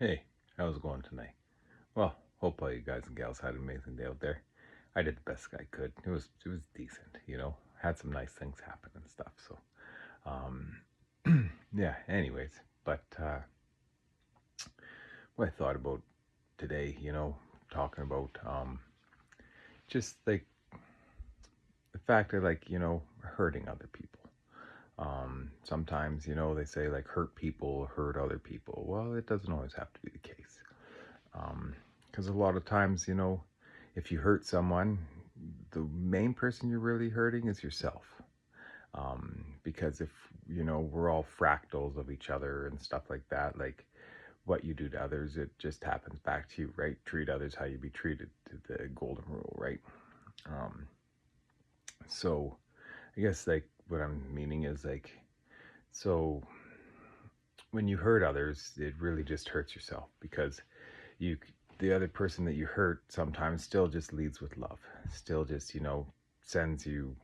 Hey, how's it going tonight? Well, hope all you guys and gals had an amazing day out there. I did the best I could. It was decent, Had some nice things happen and stuff. So, yeah. Anyways, but what I thought about today, talking about just like the fact of hurting other people. Sometimes they say like hurt people hurt other people. Well, it doesn't always have to be the case. Because a lot of times, if you hurt someone, the main person you're really hurting is yourself. Because if, we're all fractals of each other and stuff like that, like what you do to others, it just happens back to you, right? Treat others how you be treated, to the golden rule, right? Um, so I guess like what I'm meaning is like, so when you hurt others, it really just hurts yourself because you the other person that you hurt sometimes still just leads with love, still just sends you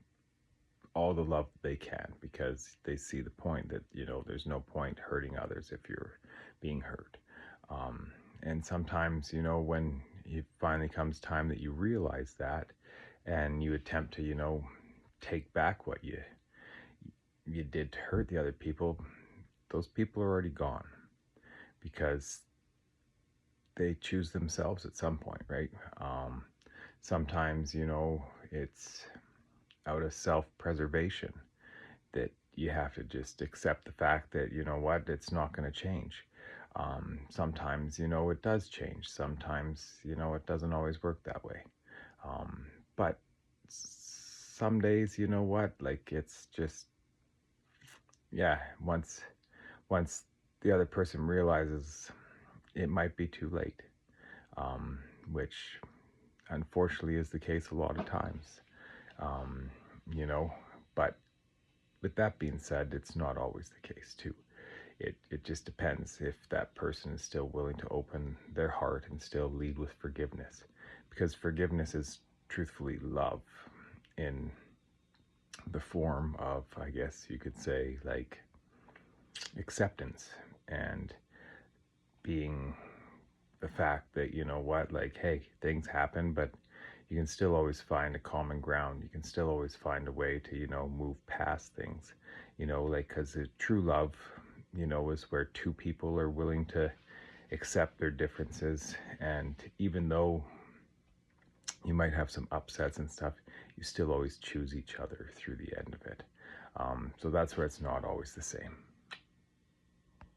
all the love they can because they see the point that there's no point hurting others if you're being hurt. And sometimes when it finally comes time that you realize that and you attempt to take back what you did to hurt the other people, those people are already gone because they choose themselves at some point, right? Sometimes, it's out of self-preservation that you have to just accept the fact that, what, it's not going to change. Sometimes, it does change. Sometimes, it doesn't always work that way. But some days, what, like it's just, yeah, once the other person realizes it might be too late, which unfortunately is the case a lot of times, um, you know. But with that being said, it's not always the case too. It just depends if that person is still willing to open their heart and still lead with forgiveness, because forgiveness is truthfully love in the form of, I guess you could say, like acceptance and being the fact that what, like, hey, things happen, but you can still always find a common ground. You can still always find a way to move past things, like, because true love is where two people are willing to accept their differences, and even though you might have some upsets and stuff, you still always choose each other through the end of it. So that's where it's not always the same.